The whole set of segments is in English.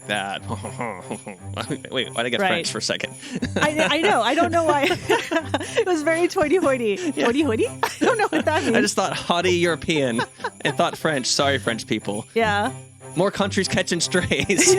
That. Wait, why'd I get Right. French for a second? I know. I don't know why. It was very hoity-hoity. Yeah. Hoity-hoity? I don't know what that means. I just thought haughty European and thought French. Sorry, French people. Yeah. More countries catching strays.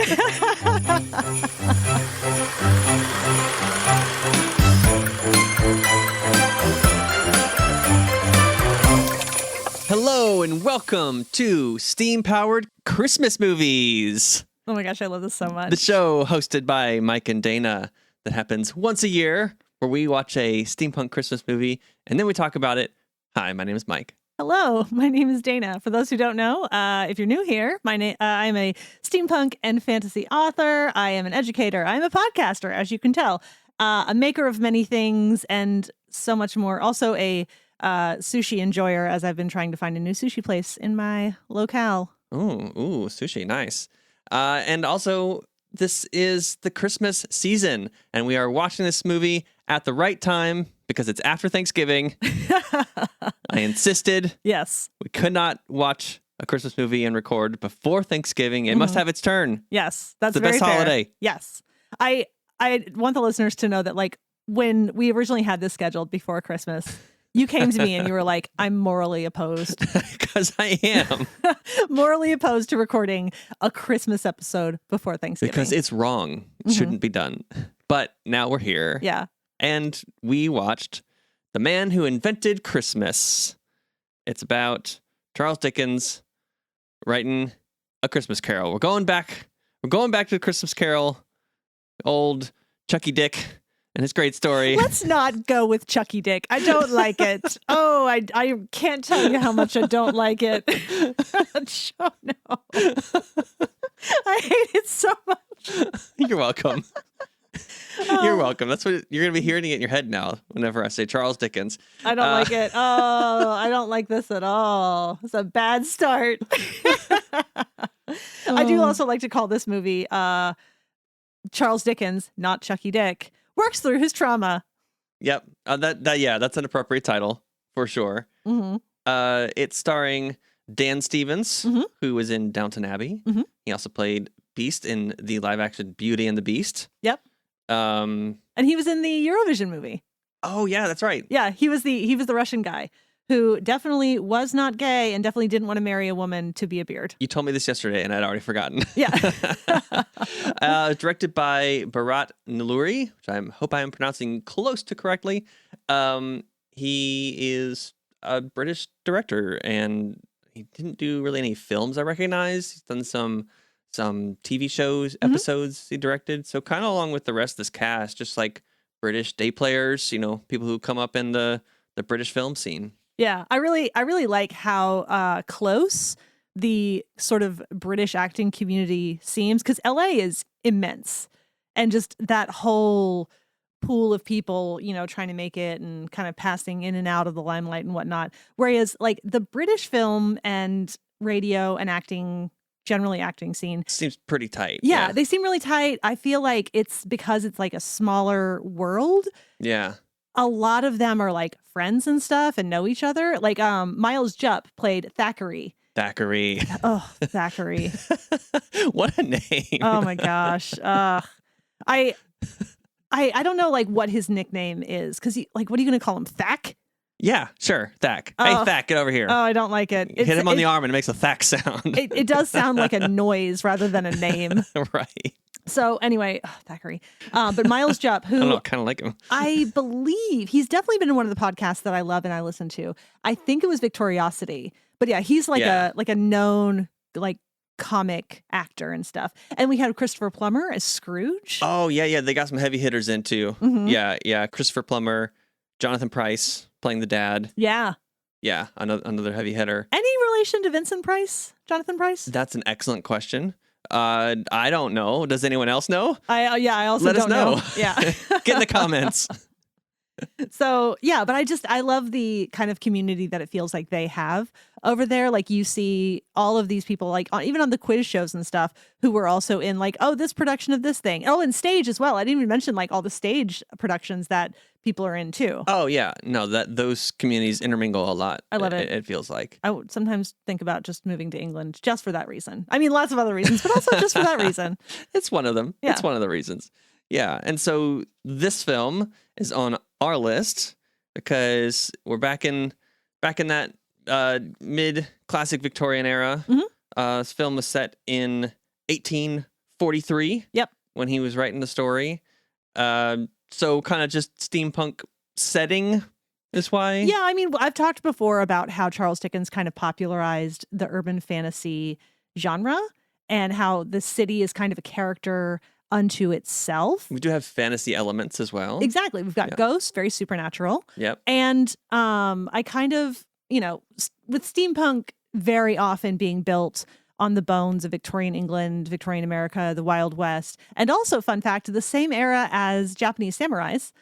Hello and welcome to Steam-Powered Christmas Movies. Oh my gosh, I love this so much. The show hosted by Mike and Dana that happens once a year where we watch a steampunk Christmas movie and then we talk about it. Hi, my name is Mike. Hello, my name is Dana. For those who don't know, if you're new here, I'm a steampunk and fantasy author. I am an educator. I'm a podcaster, as you can tell, a maker of many things and so much more. Also a sushi enjoyer, as I've been trying to find a new sushi place in my locale. Ooh, sushi, nice. And also, this is the Christmas season, and we are watching this movie at the right time because it's after Thanksgiving. I insisted. Yes. We could not watch a Christmas movie and record before Thanksgiving. It must have its turn. Yes, that's the very best fair. holiday. Yes. I want the listeners to know that, like, when we originally had this scheduled before Christmas, you came to me and you were like, I'm morally opposed. Because I am. Morally opposed to recording a Christmas episode before Thanksgiving. Because it's wrong. It shouldn't be done. But now we're here. Yeah. And we watched The Man Who Invented Christmas. It's about Charles Dickens writing A Christmas Carol. We're going back to the Christmas Carol. Old Chucky Dick and his great story. Let's not go with Chucky Dick. I don't like it. Oh, I can't tell you how much I don't like it. Oh, no. I hate it so much. You're welcome. You're welcome. That's what you're going to be hearing it in your head now whenever I say Charles Dickens. I don't like it. Oh, I don't like this at all. It's a bad start. I do also like to call this movie Charles Dickens, not Chucky Dick, works through his trauma. Yep. That's an appropriate title for sure. Mm-hmm. It's starring Dan Stevens, who was in Downton Abbey. Mm-hmm. He also played Beast in the live-action Beauty and the Beast. Yep. And he was in the Eurovision movie. Oh yeah, that's right. Yeah, he was the Russian guy who definitely was not gay and definitely didn't want to marry a woman to be a beard. You told me this yesterday, and I'd already forgotten. Yeah. Directed by Bharat Naloori, which I hope I am pronouncing close to correctly. He is a British director, and he didn't do really any films I recognize. He's done some TV shows, episodes he directed. So kind of along with the rest of this cast, just like British day players, people who come up in the British film scene. Yeah, I really like how close the sort of British acting community seems, because LA is immense, and just that whole pool of people, trying to make it and kind of passing in and out of the limelight and whatnot. Whereas like the British film and radio and generally acting scene seems pretty tight. Yeah, they seem really tight. I feel like it's because it's like a smaller world. Yeah. A lot of them are like friends and stuff and know each other. Like Miles Jupp played Thackeray. Oh, Thackeray. What a name. Oh my gosh. I don't know like what his nickname is, because what are you going to call him? Thack? Yeah, sure. Thack. Hey, Thack, get over here. Oh, I don't like it. Hit him on the arm and it makes a Thack sound. It does sound like a noise rather than a name. Right. So anyway, Thackeray. But Miles Jupp, who I don't know, kind of like him. I believe he's definitely been in one of the podcasts that I love and I listen to. I think it was Victoriosity. But yeah, he's like a known like comic actor and stuff. And we had Christopher Plummer as Scrooge. Oh, yeah. They got some heavy hitters in too. Mm-hmm. Yeah. Christopher Plummer, Jonathan Pryce playing the dad. Yeah. Yeah, another heavy hitter. Any relation to Vincent Price? Jonathan Pryce? That's an excellent question. I don't know. Does anyone else know? I also Let don't us know. Yeah. Get in the comments. So, yeah, but I love the kind of community that it feels like they have over there. Like you see all of these people, like even on the quiz shows and stuff, who were also in like, oh, this production of this thing. Oh, and stage as well. I didn't even mention like all the stage productions that people are in too. Oh yeah, no, those communities intermingle a lot. I love it. It feels like. I would sometimes think about just moving to England just for that reason. I mean, lots of other reasons, but also just for that reason. It's one of them. Yeah. It's one of the reasons. Yeah, and so this film is on our list because we're back in that mid classic Victorian era. This film was set in 1843. Yep. When he was writing the story. So kind of just steampunk setting is why. Yeah, I mean, I've talked before about how Charles Dickens kind of popularized the urban fantasy genre and how the city is kind of a character unto itself. We do have fantasy elements as well. Exactly. We've got ghosts, very supernatural. Yep. And I kind of, with steampunk very often being built on the bones of Victorian England, Victorian America, the Wild West, and also, fun fact, the same era as Japanese samurais.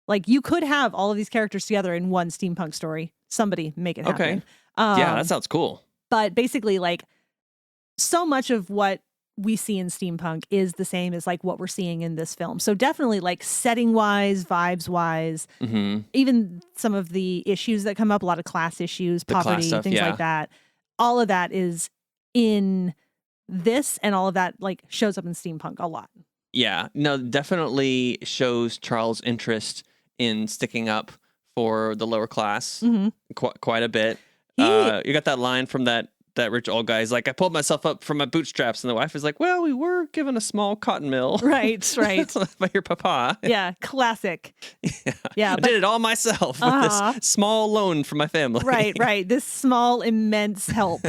Like, you could have all of these characters together in one steampunk story. Somebody make it happen. Okay. Yeah, that sounds cool. But basically, like, so much of what we see in steampunk is the same as like what we're seeing in this film. So definitely like setting wise, vibes wise, even some of the issues that come up, a lot of class issues, poverty, stuff, things like that. All of that is in this, and all of that like shows up in steampunk a lot. Yeah, no, definitely shows Charles' interest in sticking up for the lower class quite a bit. You got that line from that rich old guy. He's like, I pulled myself up from my bootstraps, and the wife is like, well, we were given a small cotton mill. Right. By your papa. Yeah, classic. Yeah, I did it all myself with this small loan from my family. Right. This small, immense help.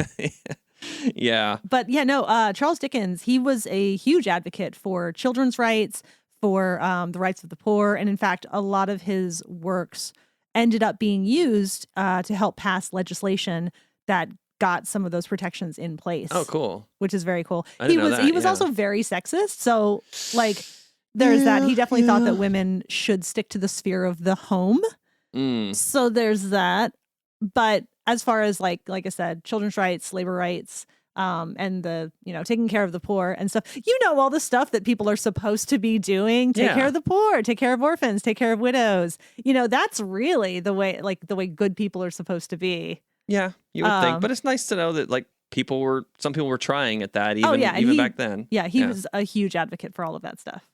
Yeah. But yeah, no, Charles Dickens, he was a huge advocate for children's rights, for the rights of the poor. And in fact, a lot of his works ended up being used to help pass legislation that got some of those protections in place. Oh, cool. Which is very cool. He was also very sexist. So like there's that. He definitely thought that women should stick to the sphere of the home. So there's that. But as far as like I said, children's rights, labor rights, and the, taking care of the poor and stuff, all the stuff that people are supposed to be doing, take care of the poor, take care of orphans, take care of widows. That's really the way good people are supposed to be. Yeah, you would think, but it's nice to know that like some people were trying at that even back then. Yeah, he was a huge advocate for all of that stuff.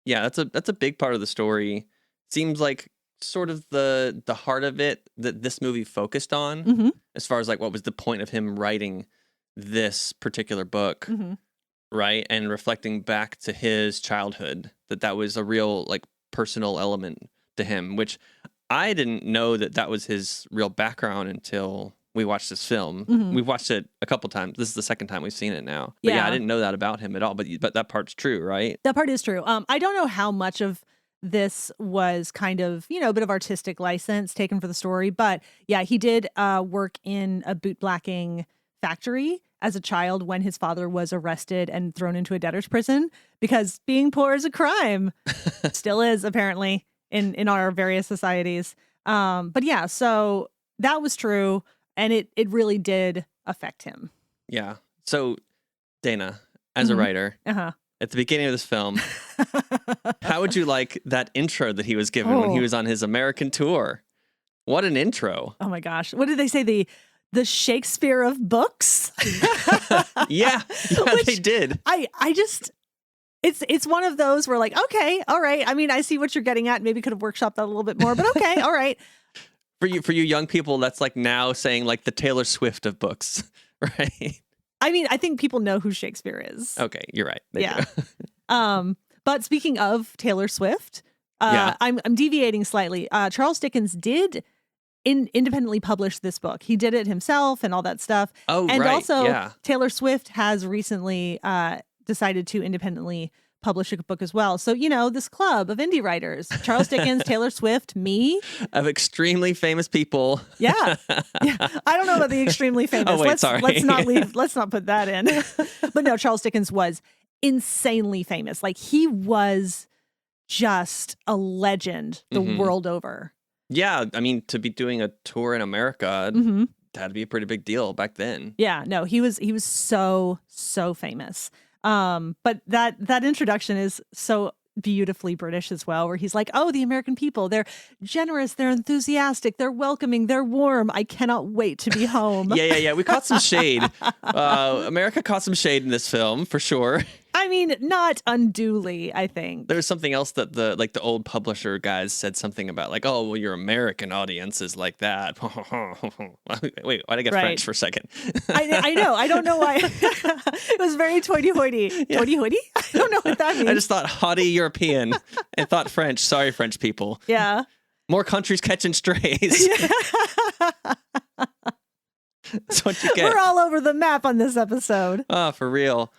Yeah, that's a big part of the story. Seems like sort of the heart of it that this movie focused on, as far as like what was the point of him writing this particular book, right? And reflecting back to his childhood, that was a real like personal element to him, which I didn't know that was his real background until we watched this film. We've watched it a couple times. This is the second time we've seen it now. But yeah, I didn't know that about him at all. But that part's true, right? That part is true. I don't know how much of this was kind of, a bit of artistic license taken for the story. But yeah, he did work in a bootblacking factory as a child when his father was arrested and thrown into a debtor's prison because being poor is a crime. Still is, apparently, in our various societies. But yeah, so that was true. And it really did affect him. Yeah. So, Dana, as a writer, at the beginning of this film, how would you like that intro that he was given when he was on his American tour? What an intro. Oh my gosh. What did they say? The Shakespeare of books? yeah, they did. I just... It's one of those where like, okay, all right. I mean, I see what you're getting at. Maybe could have workshopped that a little bit more, but okay, all right. For you young people, that's like now saying like the Taylor Swift of books, right? I mean, I think people know who Shakespeare is. Okay, you're right. Yeah. But speaking of Taylor Swift, I'm deviating slightly. Charles Dickens did independently publish this book. He did it himself and all that stuff. Oh, and right. also Taylor Swift has recently decided to independently publish a book as well. So, this club of indie writers, Charles Dickens, Taylor Swift, me. Of extremely famous people. Yeah. I don't know about the extremely famous. Oh, wait, sorry. Let's not put that in. But no, Charles Dickens was insanely famous. Like, he was just a legend the world over. Yeah. I mean, to be doing a tour in America, had to be a pretty big deal back then. Yeah, no, he was so famous. But that introduction is so beautifully British as well, where he's like, oh, the American people, they're generous, they're enthusiastic, they're welcoming, they're warm. I cannot wait to be home. Yeah. We caught some shade. America caught some shade in this film for sure. I mean, not unduly, I think. There was something else that the old publisher guys said something about, like, oh, well, your American audience is like that. Wait, why'd I get French for a second? I know. I don't know why. It was very hoity-toity. Yeah. Hoity-toity? I don't know what that means. I just thought haughty European and thought French. Sorry, French people. Yeah. More countries catching strays. That's what you get. We're all over the map on this episode. Oh, for real.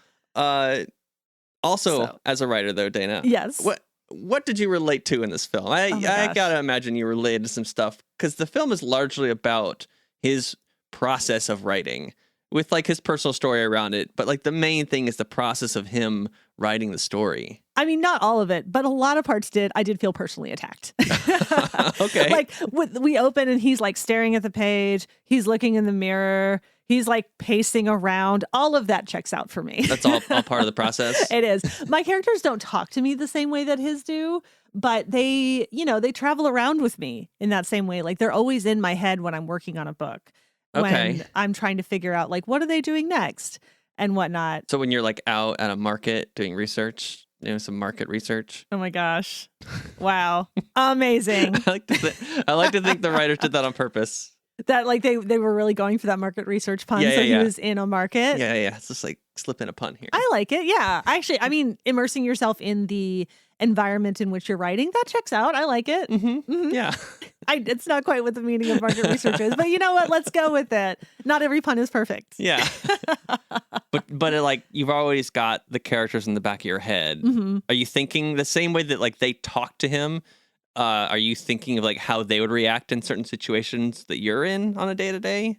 Also, as a writer, though, Dana. Yes. What did you relate to in this film? I gotta imagine you related to some stuff, because the film is largely about his process of writing, with like his personal story around it. But like the main thing is the process of him writing the story. I mean, not all of it, but a lot of parts did. I did feel personally attacked. Okay. Like we open and he's like staring at the page. He's looking in the mirror. He's like pacing around. All of that checks out for me. That's all part of the process. It is. My characters don't talk to me the same way that his do, but they travel around with me in that same way. Like they're always in my head when I'm working on a book. Okay. When I'm trying to figure out like, what are they doing next and whatnot. So when you're like out at a market doing research, some market research. Oh my gosh. Wow. Amazing. I like to think the writers did that on purpose. That like they were really going for that market research pun. Yeah, so he was in a market. Yeah. It's just like slipping a pun here. I like it. Yeah. Actually, I mean, immersing yourself in the environment in which you're writing, that checks out. I like it. Mm-hmm. Mm-hmm. Yeah. It's not quite what the meaning of market research is, but you know what? Let's go with it. Not every pun is perfect. Yeah. but like you've always got the characters in the back of your head. Mm-hmm. Are you thinking the same way that like they talk to him? Are you thinking of like how they would react in certain situations that you're in on a day-to-day?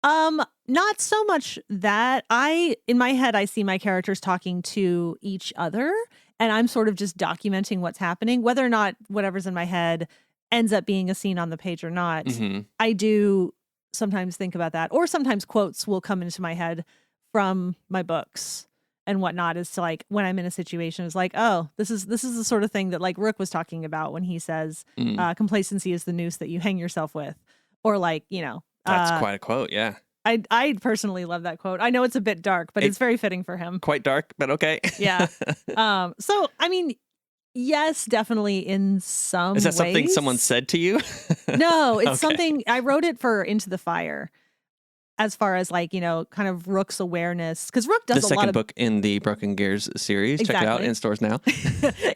Not so much that. In my head, I see my characters talking to each other, and I'm sort of just documenting what's happening, whether or not whatever's in my head ends up being a scene on the page or not. Mm-hmm. I do sometimes think about that, or sometimes quotes will come into my head from my books and whatnot, is to like when I'm in a situation, it's like, oh, this is the sort of thing that like Rook was talking about when he says complacency is the noose that you hang yourself with, or like, that's quite a quote. Yeah. I personally love that quote. I know it's a bit dark, but it's very fitting for him. Quite dark, but okay. Yeah. So I mean, yes, definitely in some ways. Is that something someone said to you? No, it's something I wrote it for Into the Fire. As far as like, kind of Rook's awareness, because Rook does the a lot of... second book in the Broken Gears series. Exactly. Check it out in stores now.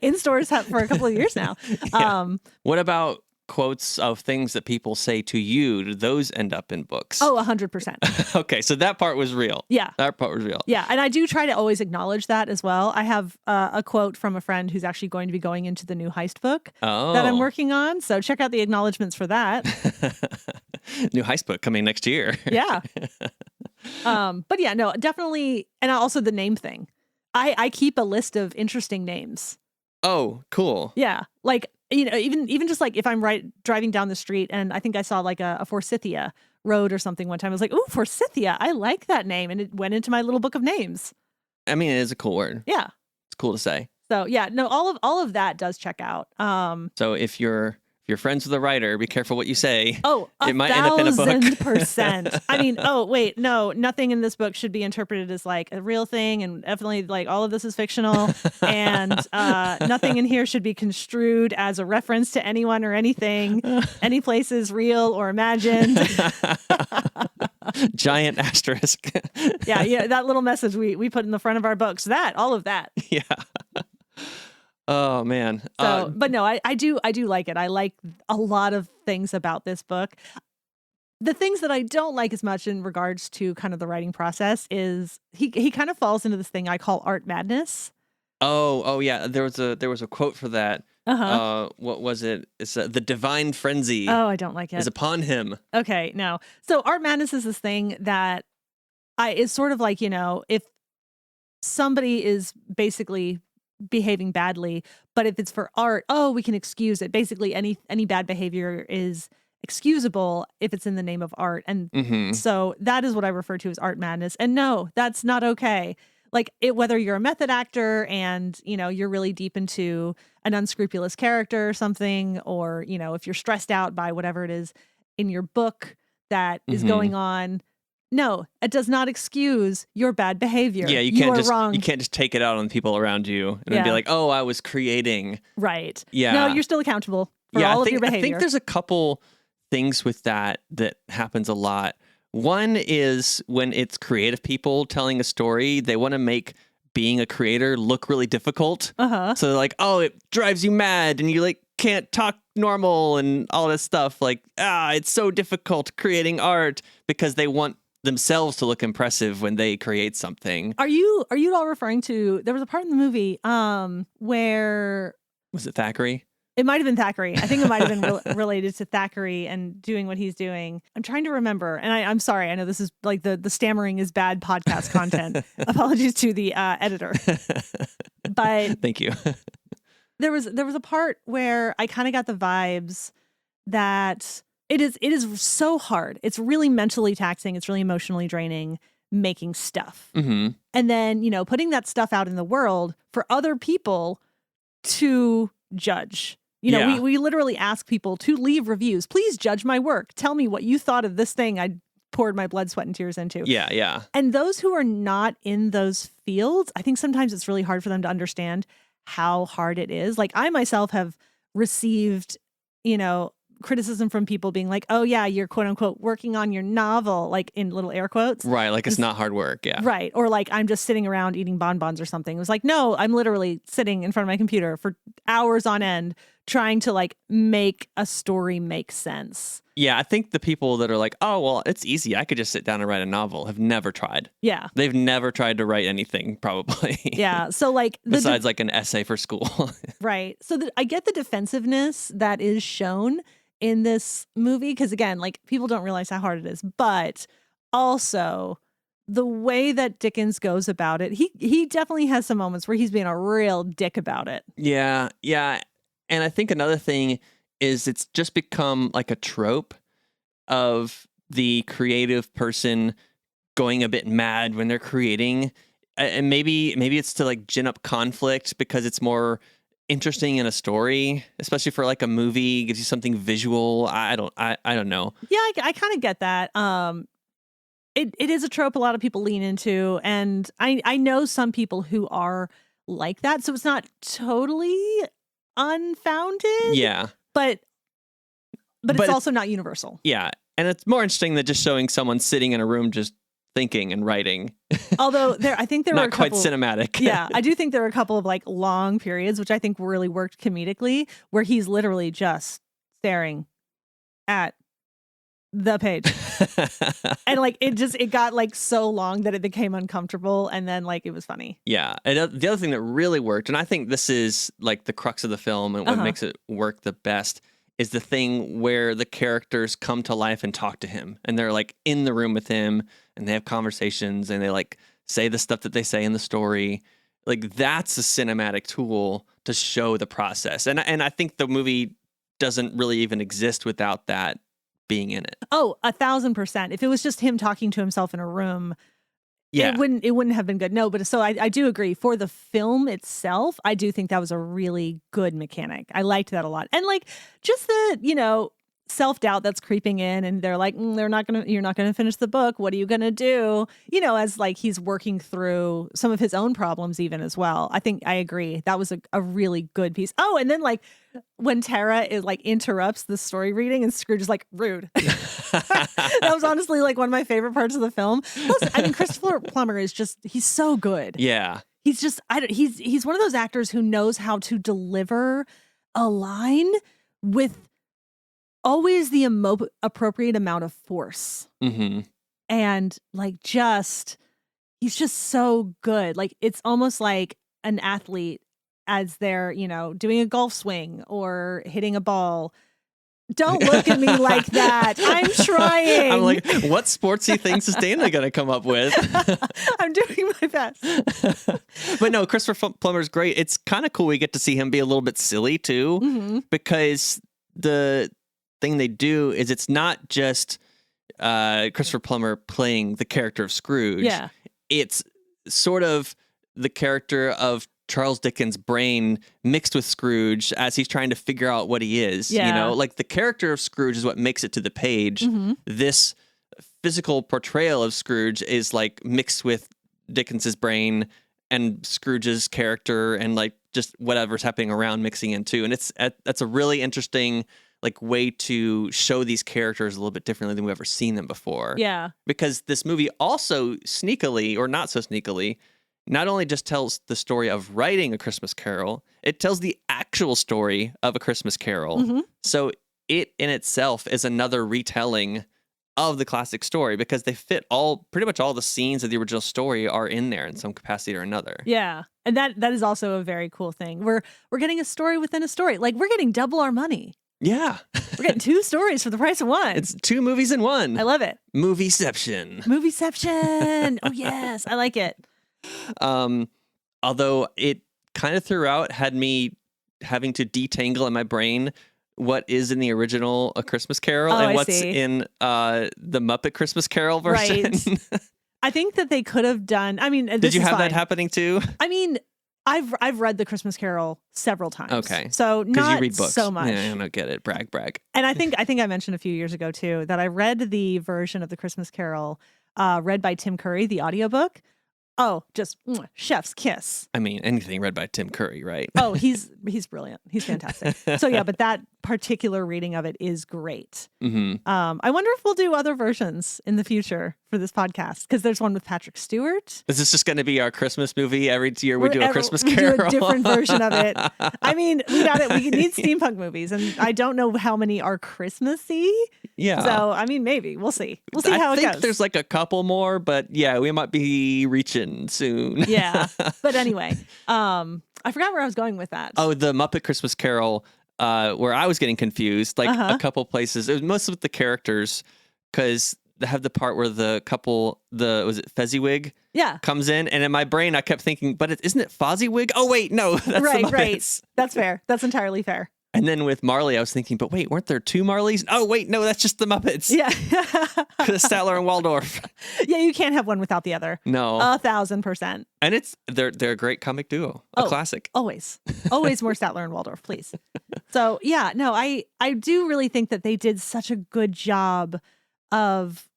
In stores for a couple of years now. Yeah. What about quotes of things that people say to you? Do those end up in books? Oh, 100%. Okay, so that part was real. Yeah. That part was real. Yeah, and I do try to always acknowledge that as well. I have a quote from a friend who's actually going to be going into the new heist book that I'm working on. So check out the acknowledgments for that. New heist book coming next year. Yeah. But yeah, no, definitely. And also the name thing. I keep a list of interesting names. Oh, cool. Yeah. Like, even just like if I'm driving down the street and I think I saw like a Forsythia road or something one time, I was like, ooh, Forsythia. I like that name. And it went into my little book of names. I mean, it is a cool word. Yeah. It's cool to say. So yeah, no, all of that does check out. So if you're friends with a writer, be careful what you say. Oh, it might end up in a book. 1,000%. I mean, oh wait, no, nothing in this book should be interpreted as like a real thing, and definitely like all of this is fictional, and nothing in here should be construed as a reference to anyone or anything. Any place is real or imagined. Giant asterisk. Yeah, that little message we put in the front of our books. All of that. Yeah. Oh man. So, but no, I do like it. I like a lot of things about this book. The things that I don't like as much in regards to kind of the writing process is he kind of falls into this thing I call art madness. Oh yeah. There was a quote for that. What was it? It's the divine frenzy. Oh, I don't like it. Is upon him. Okay, no. So art madness is this thing that is sort of like, if somebody is basically behaving badly, but if it's for art, we can excuse it. Basically, any bad behavior is excusable if it's in the name of art. And Mm-hmm. so that is what I refer to as art madness. And no, that's not okay. Like whether you're a method actor and, you're really deep into an unscrupulous character or something, or, if you're stressed out by whatever it is in your book that is Mm-hmm. going on. No, it does not excuse your bad behavior. Yeah, you are wrong. You can't just take it out on the people around you and then be like, "Oh, I was creating." Right. Yeah. No, you're still accountable for all of your behavior. I think there's a couple things with that happens a lot. One is when it's creative people telling a story, they want to make being a creator look really difficult. Uh-huh. So they're like, "Oh, it drives you mad and you can't talk normal and all this stuff. It's so difficult creating art," because they want themselves to look impressive when they create something. Are you all referring to, there was a part in the movie where Was it Thackeray? it might have been Thackeray. I think it might have been related to Thackeray and doing what he's doing. I'm trying to remember. And I'm sorry. I know this is like the stammering is bad podcast content. Apologies to the editor. But thank you. there was a part where I kind of got the vibes that it is so hard. It's really mentally taxing. It's really emotionally draining making stuff. Mm-hmm. And then, putting that stuff out in the world for other people to judge. We literally ask people to leave reviews. Please judge my work. Tell me what you thought of this thing I poured my blood, sweat, and tears into. Yeah, yeah. And those who are not in those fields, I think sometimes it's really hard for them to understand how hard it is. Like I myself have received, criticism from people being like, "Oh yeah, you're quote unquote working on your novel," like in little air quotes. Right, like it's not hard work, yeah. Right. Or like I'm just sitting around eating bonbons or something. It was like, no, I'm literally sitting in front of my computer for hours on end trying to make a story make sense. Yeah, I think the people that are like, "Oh, well, it's easy. I could just sit down and write a novel," have never tried. Yeah. They've never tried to write anything, probably. Yeah. So besides an essay for school. Right. So I get the defensiveness that is shown in this movie, because again, people don't realize how hard it is, but also the way that Dickens goes about it, he definitely has some moments where he's being a real dick about it. Yeah, yeah. And I think another thing is it's just become like a trope of the creative person going a bit mad when they're creating, and maybe it's to gin up conflict because it's more interesting in a story, especially for a movie, gives you something visual. I don't know. Yeah, I kind of get that. It is a trope a lot of people lean into, and I know some people who are like that, so it's not totally unfounded. Yeah, but it's also not universal. Yeah, and it's more interesting than just showing someone sitting in a room just thinking and writing. Although I think there were not quite cinematic. Yeah, I do think there were a couple of long periods, which I think really worked comedically, where he's literally just staring at the page. And it got so long that it became uncomfortable, and then it was funny. Yeah. And the other thing that really worked, and I think this is the crux of the film and what makes it work the best, is the thing where the characters come to life and talk to him, and they're in the room with him and they have conversations and they say the stuff that they say in the story. That's a cinematic tool to show the process. And I think the movie doesn't really even exist without that being in it. Oh, 1,000%. If it was just him talking to himself in a room, yeah, it wouldn't have been good. No, but so I do agree. For the film itself, I do think that was a really good mechanic. I liked that a lot. And just the, self-doubt that's creeping in, and they're like, you're not gonna finish the book. What are you gonna do? As he's working through some of his own problems even as well. I think I agree. That was a really good piece. Oh, and then when Tara is interrupts the story reading and Scrooge is rude. That was honestly one of my favorite parts of the film. Plus, I mean, Christopher Plummer is he's so good. Yeah. He's he's one of those actors who knows how to deliver a line with always the appropriate amount of force. Mm-hmm. And he's just so good. It's almost like an athlete as they're, doing a golf swing or hitting a ball. Don't look at me like that. I'm trying. I'm what sportsy things is Dana going to come up with? I'm doing my best. But no, Christopher Plummer's great. It's kind of cool we get to see him be a little bit silly too, because thing they do is it's not just Christopher Plummer playing the character of Scrooge. Yeah. It's sort of the character of Charles Dickens' brain mixed with Scrooge as he's trying to figure out what he is. Yeah. You know, like the character of Scrooge is what makes it to the page. Mm-hmm. This physical portrayal of Scrooge is like mixed with Dickens's brain and Scrooge's character and like just whatever's happening around mixing in too. And that's a really interesting like way to show these characters a little bit differently than we've ever seen them before. Yeah. Because this movie also sneakily, or not so sneakily, not only just tells the story of writing A Christmas Carol, it tells the actual story of A Christmas Carol. Mm-hmm. So it in itself is another retelling of the classic story because they fit pretty much all the scenes of the original story are in there in some capacity or another. Yeah. And that is also a very cool thing. We're getting a story within a story. Like we're getting double our money. Yeah. We're getting 2 stories for the price of one. It's 2 movies in one. I love it. Movieception. Movieception. Oh yes, I like it. Although it kind of throughout had me having to detangle in my brain what is in the original A Christmas Carol and what's in the Muppet Christmas Carol version. Right. I think that they could have done. I mean, did you have that happening too? I mean, I've read the Christmas Carol several times. Okay, so not you read books. So much. Yeah, I don't get it. Brag. And I think I mentioned a few years ago too that I read the version of the Christmas Carol read by Tim Curry, the audiobook. Oh, just chef's kiss. I mean, anything read by Tim Curry, right? Oh, he's brilliant. He's fantastic. So yeah, but that particular reading of it is great. Mm-hmm. I wonder if we'll do other versions in the future for this podcast because there's one with Patrick Stewart. Is this just going to be our Christmas movie? Every year we do a Christmas Carol. We do a different version of it. I mean, we need steampunk movies, and I don't know how many are Christmassy. Yeah. So I mean, maybe we'll see. We'll see how it goes. I think there's like a couple more, but yeah, we might be reaching soon. Yeah. But anyway, I forgot where I was going with that. Oh, the Muppet Christmas Carol, where I was getting confused, like a couple places. It was mostly with the characters, because they have the part where the couple, was it Fezziwig? Yeah. Comes in, and in my brain I kept thinking, but isn't it Fozzywig? Oh wait, no, that's the Muppets. Right. That's fair. That's entirely fair. And then with Marley, I was thinking, but wait, weren't there 2 Marleys? Oh wait, no, that's just the Muppets. Yeah. Statler and Waldorf. Yeah, you can't have one without the other. No. 1,000%. And they're a great comic duo, a classic. Always more Statler and Waldorf, please. So yeah, no, I do really think that they did such a good job of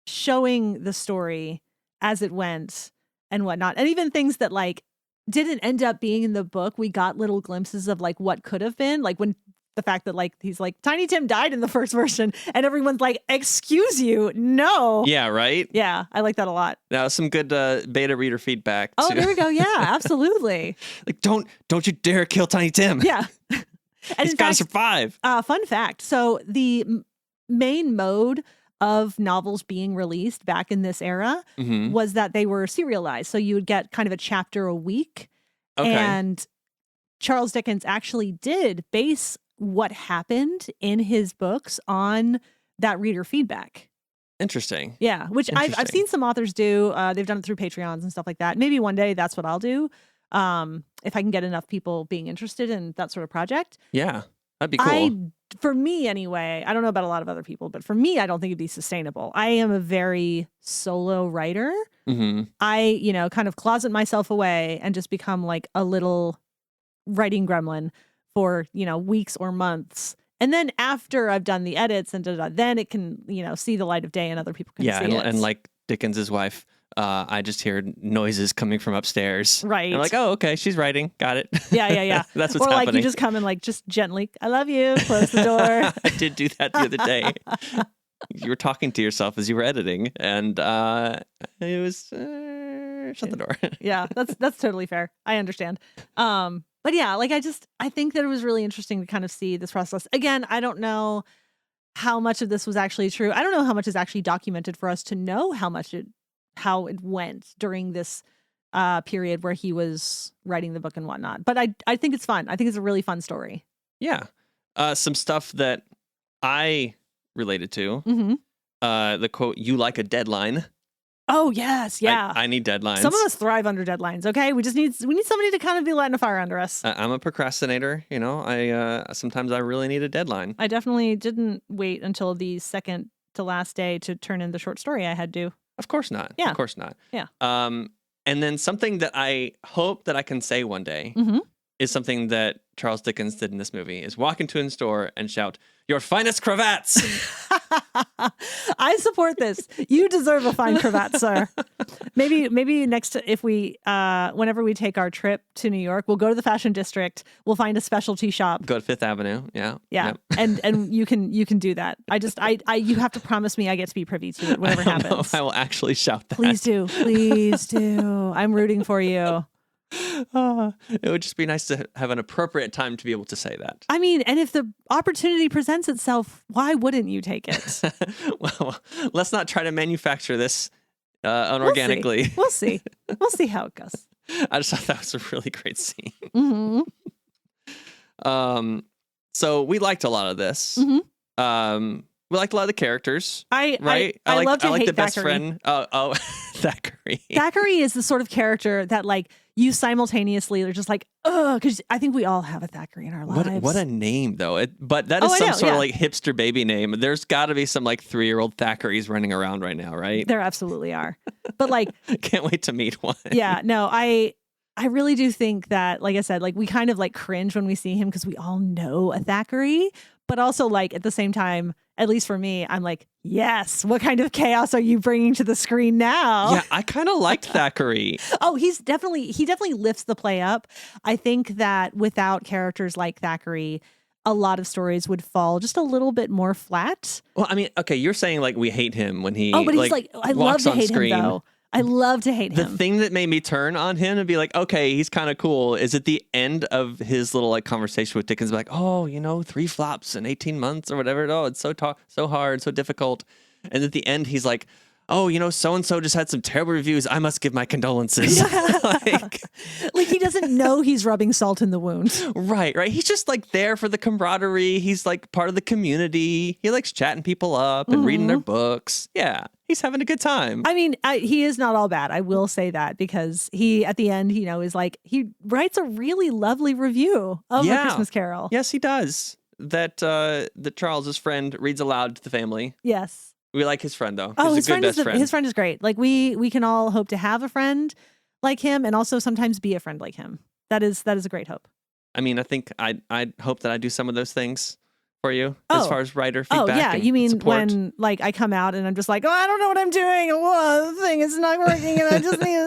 showing the story as it went and whatnot, and even things that like didn't end up being in the book. We got little glimpses of like what could have been, like when the fact that like he's like Tiny Tim died in the first version, and everyone's like, "Excuse you, no." Yeah, right. Yeah, I like that a lot. Now some good beta reader feedback. Oh, there we go. Yeah, absolutely. Like don't you dare kill Tiny Tim. Yeah, and he's got to survive. Fun fact: so the main mode of novels being released back in this era was that they were serialized. So you would get kind of a chapter a week. Okay. And Charles Dickens actually did base what happened in his books on that reader feedback. Interesting. Yeah, which I've seen some authors do. They've done it through Patreons and stuff like that. Maybe one day that's what I'll do. If I can get enough people being interested in that sort of project. Yeah, that'd be cool. For me anyway, I don't know about a lot of other people, but for me, I don't think it'd be sustainable. I am a very solo writer. Mm-hmm. I, kind of closet myself away and just become like a little writing gremlin for, weeks or months. And then after I've done the edits and then it can, see the light of day and other people can see it. And like Dickens's wife, I just hear noises coming from upstairs. Right. And I'm like, oh, okay, she's writing. Got it. Yeah. That's what's happening. Or like happening. you just come and like just gently, I love you, close the door. I did do that the other day. You were talking to yourself as you were editing, and it was shut the door. Yeah, that's totally fair. I understand. But yeah, like I think that it was really interesting to kind of see this process. Again, I don't know how much of this was actually true. I don't know how much is actually documented for us to know how it went during this period where he was writing the book and whatnot. But I think it's fun. I think it's a really fun story. Yeah. Some stuff that I related to. Mm-hmm. The quote, "You like a deadline." Oh, yes. Yeah. I need deadlines. Some of us thrive under deadlines. Okay. We need somebody to kind of be lighting a fire under us. I'm a procrastinator. You know, sometimes I really need a deadline. I definitely didn't wait until the second to last day to turn in the short story I had to. Of course not. Yeah. Of course not. Yeah. And then something that I hope that I can say one day is something that Charles Dickens did in this movie is walk into a store and shout, "Your finest cravats!" I support this. You deserve a fine cravat, sir. Maybe next, if we, whenever we take our trip to New York, we'll go to the fashion district. We'll find a specialty shop. Go to Fifth Avenue. Yeah. Yeah. Yep. And you can do that. You have to promise me I get to be privy to it, whatever happens. No, I will actually shout that. Please do. Please do. I'm rooting for you. It would just be nice to have an appropriate time to be able to say that. I mean, and if the opportunity presents itself, why wouldn't you take it? Well, let's not try to manufacture this unorganically. We'll see. We'll see how it goes. I just thought that was a really great scene. Mm-hmm. So we liked a lot of this. Mm-hmm. We liked a lot of the characters. I like hate the best Thackeray. friend. Oh, Thackeray. Thackeray is the sort of character that like you simultaneously are just like, oh, because I think we all have a Thackeray in our lives. What a name though. But that is some sort of like hipster baby name. There's got to be some like 3-year-old Thackeray's running around right now, right? There absolutely are. But like, can't wait to meet one. Yeah, no, I really do think that, like I said, like we kind of like cringe when we see him because we all know a Thackeray, but also like at the same time, at least for me, I'm like, yes, what kind of chaos are you bringing to the screen now? Yeah, I kind of liked Thackeray. Oh, he definitely lifts the play up. I think that without characters like Thackeray, a lot of stories would fall just a little bit more flat. Well, I mean, okay, you're saying like we hate him when he but he's like I love to hate him though. I love to hate him. The thing that made me turn on him and be like, okay, he's kind of cool, is at the end of his little like conversation with Dickens, like, oh, 3 flops in 18 months or whatever. Oh, it's so hard, so difficult. And at the end, he's like, oh, so-and-so just had some terrible reviews. I must give my condolences. like he doesn't know he's rubbing salt in the wound. Right. He's just like there for the camaraderie. He's like part of the community. He likes chatting people up and reading their books. Yeah. He's having a good time. I mean, he is not all bad. I will say that because he, at the end, is like, he writes a really lovely review of A Christmas Carol. Yes, he does. That Charles's friend reads aloud to the family. Yes. We like his friend though. Oh, his friend is great. Like we can all hope to have a friend like him, and also sometimes be a friend like him. That is a great hope. I mean, I think I hope that I do some of those things for you as far as writer feedback. Oh yeah, and you mean support. when like I come out and I'm just like, oh, I don't know what I'm doing. Oh, the thing is not working, and I just need.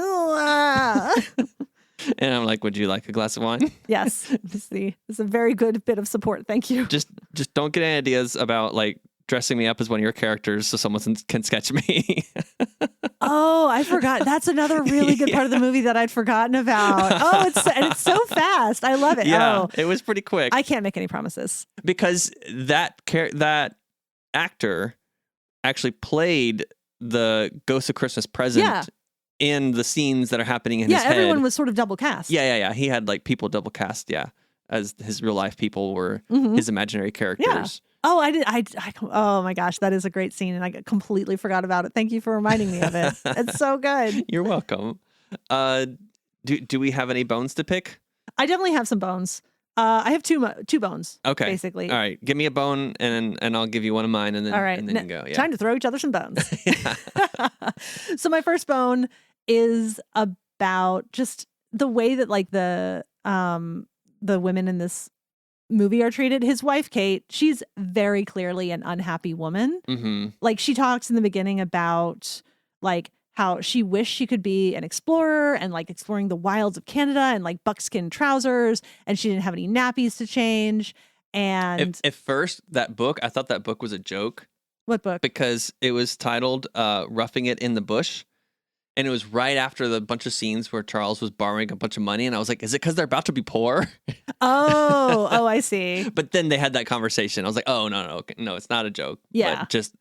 And I'm like, would you like a glass of wine? Yes, it's a very good bit of support. Thank you. Just don't get any ideas about like dressing me up as one of your characters so someone can sketch me. Oh, I forgot. That's another really good part of the movie that I'd forgotten about. Oh, it's so fast. I love it. Yeah, it was pretty quick. I can't make any promises. Because that actor actually played the Ghost of Christmas Present in the scenes that are happening in his head. Yeah, everyone was sort of double cast. Yeah. He had like people double cast, as his real life people were his imaginary characters. Yeah. Oh, oh my gosh, that is a great scene, and I completely forgot about it. Thank you for reminding me of it. It's so good. You're welcome. Do we have any bones to pick? I definitely have some bones. I have two bones. Okay, basically. All right, give me a bone, and I'll give you one of mine, and then all right, and then you can go. Yeah. Time to throw each other some bones. So my first bone is about just the way that like the women in this movie are treated. His wife, Kate, she's very clearly an unhappy woman. Mm-hmm. Like she talks in the beginning about like how she wished she could be an explorer and like exploring the wilds of Canada and like buckskin trousers, and she didn't have any nappies to change. And at first, that book, I thought that book was a joke. What book? Because it was titled Roughing It in the Bush. And it was right after the bunch of scenes where Charles was borrowing a bunch of money. And I was like, is it because they're about to be poor? Oh, I see. But then they had that conversation. I was like, oh, no, it's not a joke. Yeah. But just,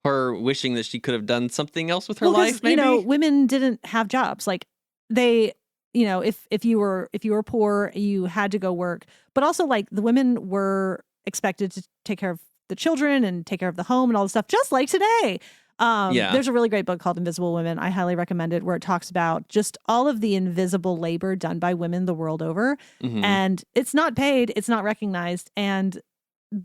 her wishing that she could have done something else with her life, maybe? Women didn't have jobs. Like they, if you were poor, you had to go work. But also like the women were expected to take care of the children and take care of the home and all this stuff, just like today. Yeah. There's a really great book called Invisible Women. I highly recommend it, where it talks about just all of the invisible labor done by women the world over. Mhm. And it's not paid, it's not recognized. And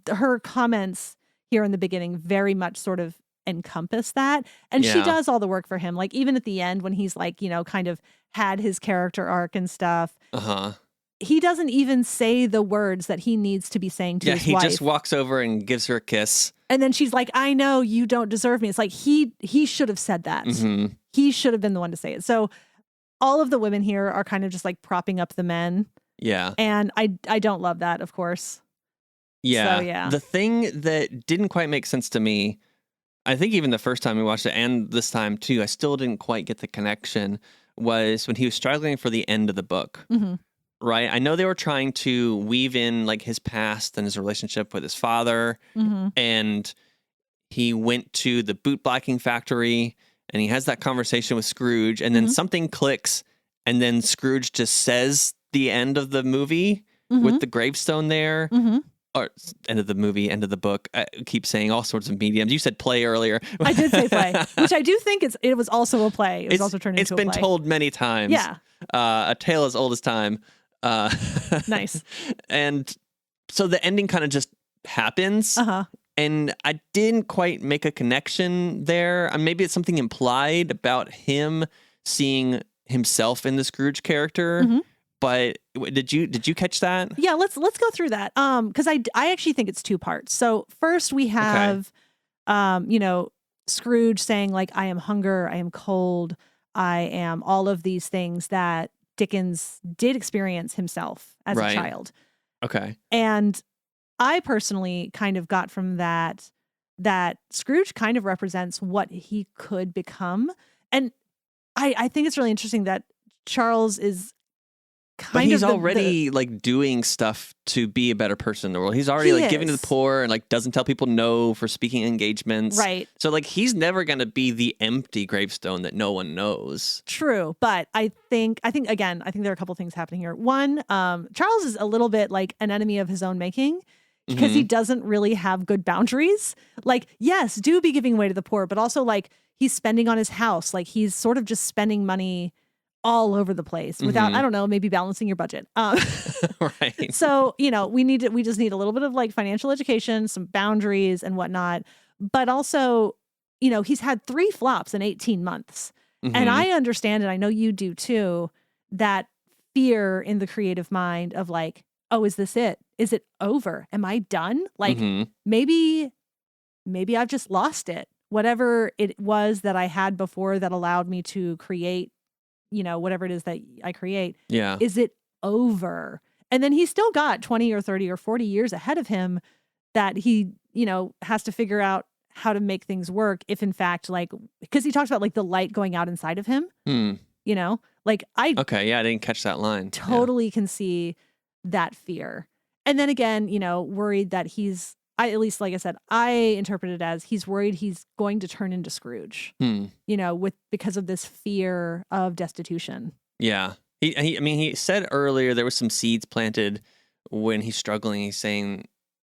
her comments here in the beginning very much sort of encompass that. And she Yeah. does all the work for him. Like even at the end when he's like, kind of had his character arc and stuff, Uh-huh. he doesn't even say the words that he needs to be saying to his he wife. just walks over and gives her a kiss. And then she's like, I know you don't deserve me. It's like he should have said that. Mhm. He should have been the one to say it. So all of the women here are kind of just like propping up the men. Yeah. And I don't love that, of course. Yeah. So, yeah. The thing that didn't quite make sense to me, I think even the first time we watched it and this time too, I still didn't quite get the connection, was when he was struggling for the end of the book. Mm-hmm. Right? I know they were trying to weave in like his past and his relationship with his father. Mm-hmm. And he went to the boot blacking factory and he has that conversation with Scrooge, and then Mhm. something clicks, and then Scrooge just says the end of the movie with the gravestone there. Mm-hmm. Or end of the movie, end of the book. I keep saying all sorts of mediums. You said play earlier. I did say play, which I do think it was also a play. It was also turned It's into a been play. told many times. Yeah. A tale as old as time. Nice. And so the ending kind of just happens. Uh-huh. And I didn't quite make a connection there. Maybe it's something implied about him seeing himself in the Scrooge character. Mhm. But did you catch that? Yeah, let's go through that. Because I actually think it's two parts. So first we have Scrooge saying like, I am hunger, I am cold, I am all of these things that Dickens did experience himself as Right. a child. Okay. And I personally kind of got from that Scrooge kind of represents what he could become. And I think it's really interesting that Charles is But he's of already like doing stuff to be a better person in the world. He's already like giving to the is. poor and like doesn't tell people no for speaking engagements. Right. So like he's never going to be the empty gravestone that no one knows. True, but I think again, I think there are a couple things happening here. One, Charles is a little bit like an enemy of his own making because he doesn't really have good boundaries. Like, yes, do be giving away to the poor, but also like he's spending on his house. Like he's sort of just spending money all over the place without, I don't know, maybe balancing your budget. Right. So, we just need a little bit of like financial education, some boundaries and whatnot. But also, he's had 3 flops in 18 months. And Mhm. I understand, and I know you do too, that fear in the creative mind of like, oh, is this it? Is it over? Am I done? Like Mhm. maybe I've just lost it. Whatever it was that I had before that allowed me to create, whatever it is that I create. Yeah. Is it over? And then he's still got 20 or 30 or 40 years ahead of him that he, has to figure out how to make things work if in fact, like, because he talks about like the light going out inside of him, like I Okay. Yeah. I didn't catch that line. Yeah. totally can see that fear. And then again, worried that at least, like I said, I interpret it as he's worried he's going to turn into Scrooge, because of this fear of destitution. Yeah. He said earlier there was some seeds planted when he's struggling. He's saying,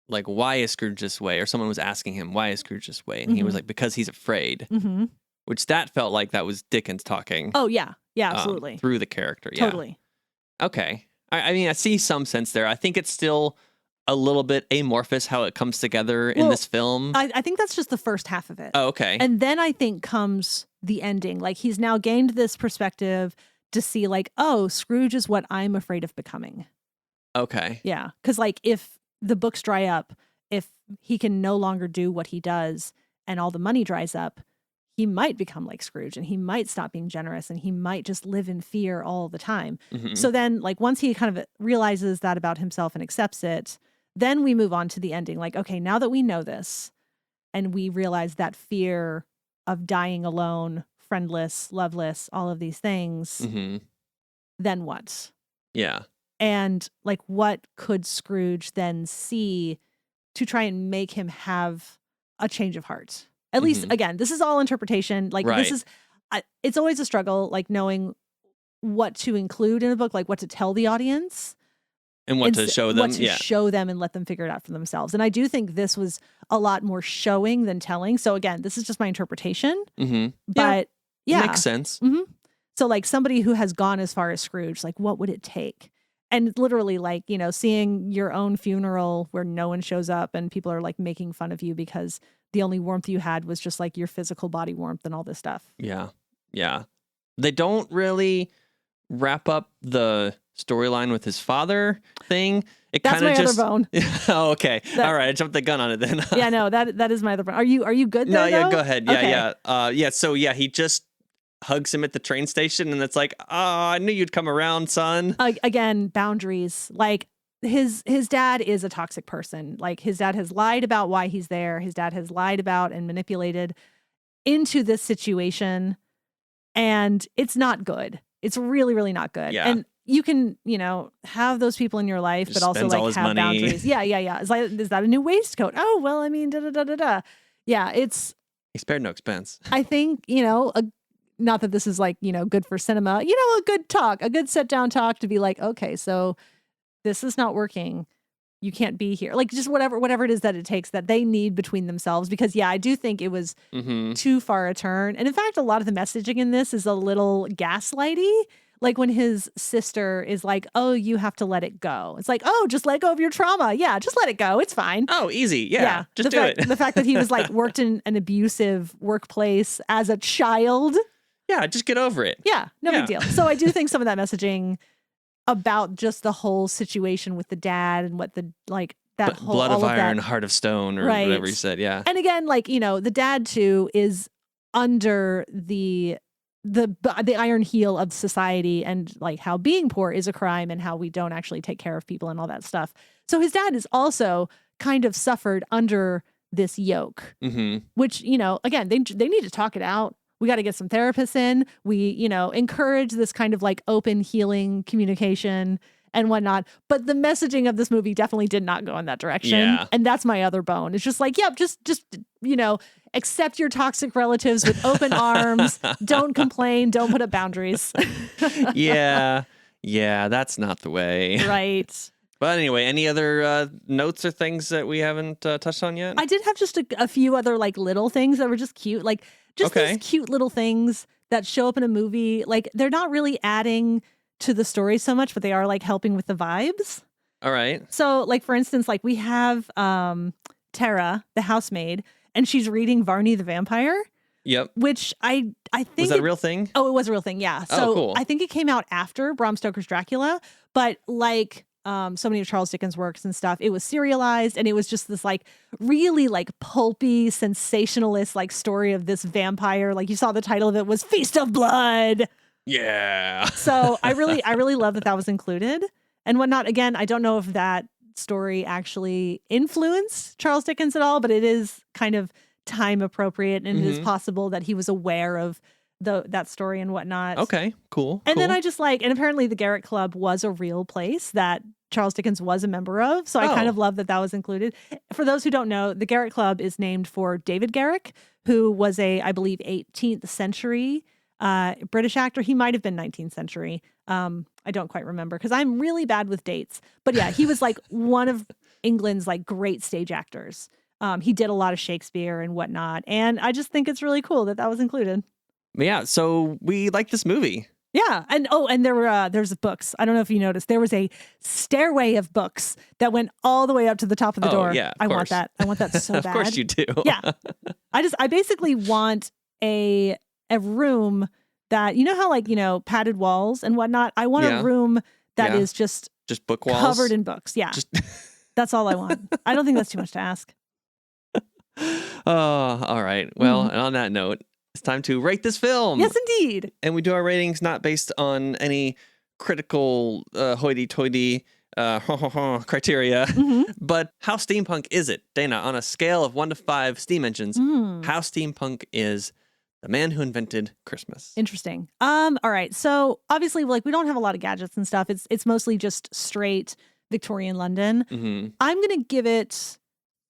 like, why is Scrooge this way? Or someone was asking him, why is Scrooge this way? And he was like, because he's afraid. Mm-hmm. Which that felt like that was Dickens talking. Oh, yeah. Yeah, absolutely. Through the character. Yeah. Totally. Okay. I see some sense there. I think it's still a little bit amorphous how it comes together in this film. I think that's just the first half of it. Oh, okay. And then I think comes the ending. Like he's now gained this perspective to see like, oh, Scrooge is what I'm afraid of becoming. Okay. Yeah. Because like if the books dry up, if he can no longer do what he does and all the money dries up, he might become like Scrooge and he might stop being generous and he might just live in fear all the time. Mhm. So then like once he kind of realizes that about himself and accepts it, then we move on to the ending. Like, okay, now that we know this and we realize that fear of dying alone, friendless, loveless, all of these things, Mhm. then what? Yeah. And like, what could Scrooge then see to try and make him have a change of heart? At least, again, this is all interpretation. Like Right. this is, it's always a struggle, like knowing what to include in a book, like what to tell the audience. And what to show them. What to show them and let them figure it out for themselves. And I do think this was a lot more showing than telling. So again, this is just my interpretation. Mm-hmm. But yeah. Makes sense. Mm-hmm. So like somebody who has gone as far as Scrooge, like what would it take? And literally like, you know, seeing your own funeral where no one shows up and people are like making fun of you because the only warmth you had was just like your physical body warmth and all this stuff. Yeah. Yeah. They don't really wrap up the storyline with his father thing. That's my other bone. Oh, okay. All right. I jumped the gun on it then. Yeah, no, that is my other bone. Are you good there? No, yeah, though? go ahead. Yeah, Okay. yeah. So yeah, he just hugs him at the train station and it's like, oh, I knew you'd come around, son. Again, boundaries. Like his dad is a toxic person. Like his dad has lied about why he's there. His dad has lied about and manipulated into this situation. And it's not good. It's really, really not good. Yeah. And you can, you know, have those people in your life, Just but also spends all like his have money. boundaries. Yeah. It's like, is that a new waistcoat? Oh, well, I mean, da. Yeah, it's. He spared no expense. I think, you know, not that this is like, you know, good for cinema, you know, a good sit down talk to be like, okay, so this is not working. You can't be here. Like just whatever it is that it takes that they need between themselves. Because yeah, I do think it was too far a turn. And in fact, a lot of the messaging in this is a little gaslighty. Like when his sister is like, oh, you have to let it go. It's like, oh, just let go of your trauma. Yeah, just let it go. It's fine. Oh, easy. Yeah. Just do it. The fact that he was like worked in an abusive workplace as a child. Yeah, just get over it. Yeah, no big deal. So I do think some of that messaging about just the whole situation with the dad and what the like that whole blood of all iron, that, heart of stone, or right. whatever he said. Yeah. And again, like, you know, the dad too is under the iron heel of society and like how being poor is a crime and how we don't actually take care of people and all that stuff. So his dad is also kind of suffered under this yoke, which, you know, again, they need to talk it out. We got to get some therapists in. We, you know, encourage this kind of like open healing communication and whatnot. But the messaging of this movie definitely did not go in that direction. Yeah. And that's my other bone. It's just like, yep, just, you know, accept your toxic relatives with open arms. Don't complain. Don't put up boundaries. Yeah. Yeah. That's not the way. Right. But anyway, any other notes or things that we haven't touched on yet? I did have just a few other like little things that were just cute. Like just these cute little things that show up in a movie. Like they're not really adding to the story so much, but they are like helping with the vibes. All right. So like, for instance, like we have Tara, the housemaid, and she's reading Varney the Vampire. Yep. Which I think was that a real thing? Oh, it was a real thing. Yeah. So cool. I think it came out after Bram Stoker's Dracula, but like so many of Charles Dickens' works and stuff, it was serialized and it was just this like really like pulpy, sensationalist like story of this vampire. Like you saw the title of it was Feast of Blood. Yeah. So I really love that was included and whatnot. Again, I don't know if that story actually influenced Charles Dickens at all, but it is kind of time appropriate and it is possible that he was aware of that story and whatnot. Okay, cool. And then I just like, and apparently the Garrick Club was a real place that Charles Dickens was a member of. So I kind of love that was included. For those who don't know, the Garrick Club is named for David Garrick, who was I believe 18th century British actor. He might have been 19th century. I don't quite remember because I'm really bad with dates. But yeah, he was like one of England's like great stage actors. He did a lot of Shakespeare and whatnot. And I just think it's really cool that was included. Yeah, so we like this movie. Yeah, and there's books. I don't know if you noticed. There was a stairway of books that went all the way up to the top of the door. Yeah, I want that. I want that so bad. Of course you do. Yeah, I basically want a room that, you know how like, you know, padded walls and whatnot. I want a room that is just book walls covered in books. Yeah, that's all I want. I don't think that's too much to ask. Oh, all right. Well, and on that note, it's time to rate this film. Yes, indeed. And we do our ratings not based on any critical hoity-toity criteria, but how steampunk is it? Dana, on a scale of 1 to 5 steam engines, how steampunk is the man who invented Christmas? Interesting. All right. So obviously, like, we don't have a lot of gadgets and stuff. It's mostly just straight Victorian London. I'm going to give it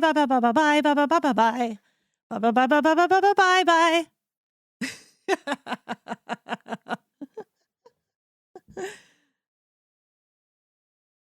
bye bye bye bye bye bye bye bye bye bye bye bye bye bye bye bye bye bye bye bye.